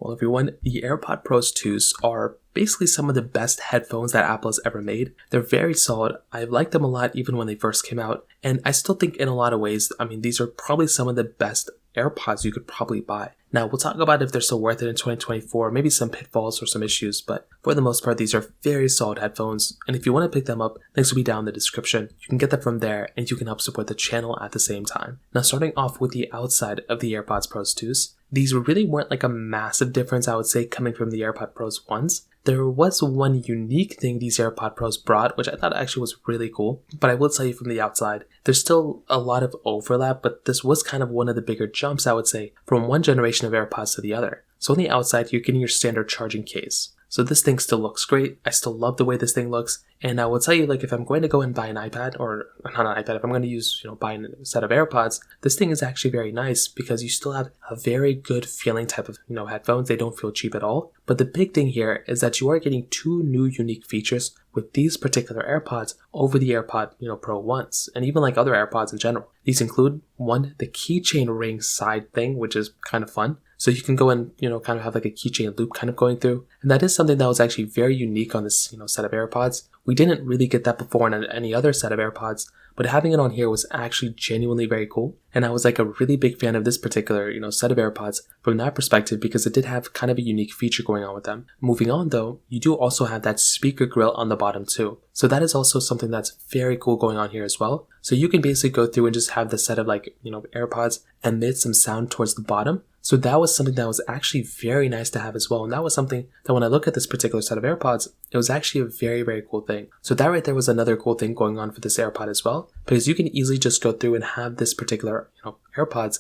Well, everyone, the AirPod Pros 2s are basically some of the best headphones that Apple has ever made. They're very solid. I liked them a lot even when they first came out. And I still think in a lot of ways, these are probably some of the best AirPods you could probably buy. Now, we'll talk about if they're still worth it in 2024, maybe some pitfalls or some issues, but for the most part, these are very solid headphones. And if you want to pick them up, links will be down in the description. You can get them from there and you can help support the channel at the same time. Now, starting off with the outside of the AirPods Pros 2s, these really weren't like a massive difference, I would say, coming from the AirPod Pros 1s. There was one unique thing these AirPod Pros brought, which I thought actually was really cool, but I will tell you from the outside, there's still a lot of overlap, but this was kind of one of the bigger jumps, I would say, from one generation of AirPods to the other. So on the outside, you're getting your standard charging case. So this thing still looks great. I still love the way this thing looks. And I will tell you, if I'm going to go and buy an iPad, or not an iPad, if I'm going to use, buy a set of AirPods, this thing is actually very nice because you still have a very good feeling type of, headphones. They don't feel cheap at all. But the big thing here is that you are getting two new unique features with these particular AirPods over the AirPod, Pro 1s, and even other AirPods in general. These include, one, the keychain ring side thing, which is kind of fun. So you can go and, kind of have a keychain loop kind of going through. And that is something that was actually very unique on this, set of AirPods. We didn't really get that before on any other set of AirPods, but having it on here was actually genuinely very cool. And I was a really big fan of this particular, set of AirPods from that perspective because it did have kind of a unique feature going on with them. Moving on though, you do also have that speaker grill on the bottom too. So that is also something that's very cool going on here as well. So you can basically go through and just have the set of AirPods emit some sound towards the bottom. So that was something that was actually very nice to have as well. And that was something that when I look at this particular set of AirPods, it was actually a very, very cool thing. So that right there was another cool thing going on for this AirPod as well, because you can easily just go through and have this particular, AirPods,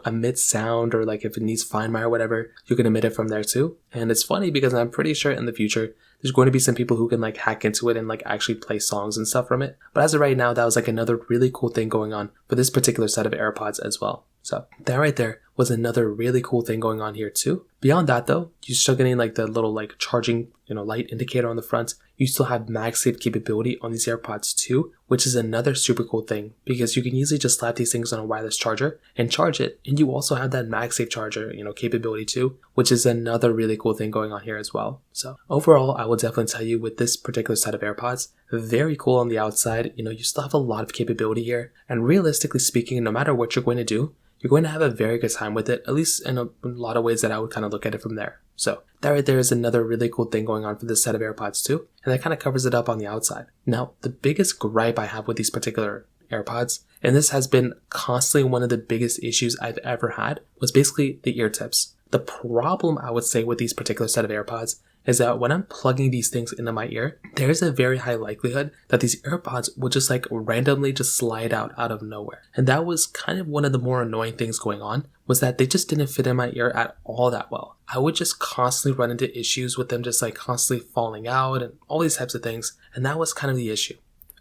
emit sound, or if it needs Find My or whatever, you can emit it from there too. And it's funny because I'm pretty sure in the future, there's going to be some people who can hack into it and actually play songs and stuff from it. But as of right now, that was another really cool thing going on for this particular set of AirPods as well. So that right there was another really cool thing going on here too. Beyond that though, you're still getting the little charging, light indicator on the front. You still have MagSafe capability on these AirPods too, which is another super cool thing because you can easily just slap these things on a wireless charger and charge it. And you also have that MagSafe charger, capability too, which is another really cool thing going on here as well. So overall, I will definitely tell you with this particular set of AirPods, very cool on the outside. You still have a lot of capability here. And realistically speaking, no matter what you're going to do, you're going to have a very good time with it, at least in a lot of ways that I would kind of look at it from there. So that right there is another really cool thing going on for this set of AirPods too, and that kind of covers it up on the outside. Now, the biggest gripe I have with these particular AirPods, and this has been constantly one of the biggest issues I've ever had, was basically the ear tips. The problem I would say with these particular set of AirPods is that when I'm plugging these things into my ear, there's a very high likelihood that these AirPods will just randomly just slide out of nowhere. And that was kind of one of the more annoying things going on, was that they just didn't fit in my ear at all that well. I would just constantly run into issues with them just constantly falling out and all these types of things. And that was kind of the issue.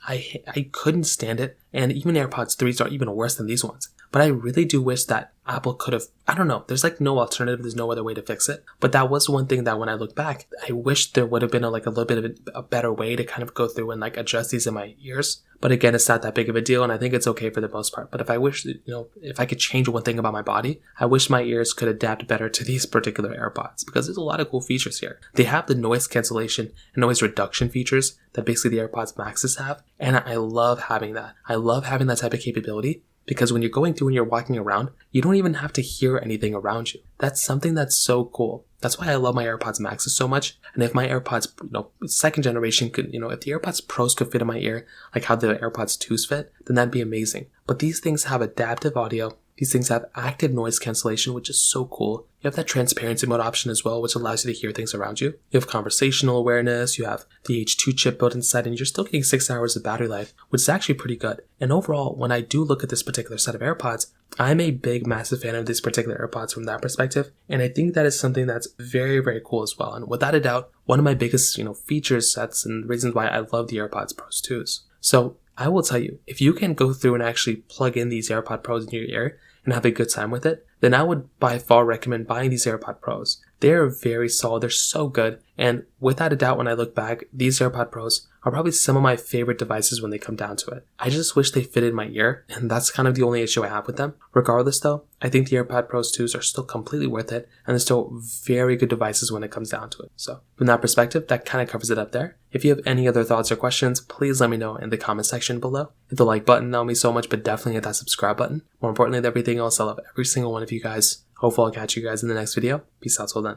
I couldn't stand it, and even AirPods 3s are even worse than these ones. But I really do wish that Apple could have, I don't know, there's no alternative, there's no other way to fix it. But that was one thing that when I look back, I wish there would have been a little bit of a better way to kind of go through and adjust these in my ears. But again, it's not that big of a deal, and I think it's okay for the most part. But if I wish, if I could change one thing about my body, I wish my ears could adapt better to these particular AirPods, because there's a lot of cool features here. They have the noise cancellation and noise reduction features that basically the AirPods Maxes have, and I love having that. I love having that type of capability, because when you're going through and you're walking around, you don't even have to hear anything around you. That's something that's so cool. That's why I love my AirPods Maxes so much. And if my AirPods, second generation could, if the AirPods Pros could fit in my ear, like how the AirPods 2s fit, then that'd be amazing. But these things have adaptive audio. These things have active noise cancellation, which is so cool. You have that transparency mode option as well, which allows you to hear things around you. You have conversational awareness, you have the H2 chip built inside, and you're still getting 6 hours of battery life, which is actually pretty good. And overall, when I do look at this particular set of AirPods, I'm a big, massive fan of these particular AirPods from that perspective, and I think that is something that's very, very cool as well. And without a doubt, one of my biggest, features sets and reasons why I love the AirPods Pros 2s. So I will tell you, if you can go through and actually plug in these AirPod Pros in your ear and have a good time with it, then I would by far recommend buying these AirPod Pros. They're very solid, they're so good, and without a doubt when I look back, these AirPod Pros are probably some of my favorite devices when they come down to it. I just wish they fit in my ear, and that's kind of the only issue I have with them. Regardless though, I think the AirPod Pros 2s are still completely worth it, and they're still very good devices when it comes down to it. So from that perspective, that kind of covers it up there. If you have any other thoughts or questions, please let me know in the comment section below. Hit the like button, that'll mean so much, but definitely hit that subscribe button. More importantly than everything else, I love every single one of you guys. Hopefully I'll catch you guys in the next video. Peace out till then.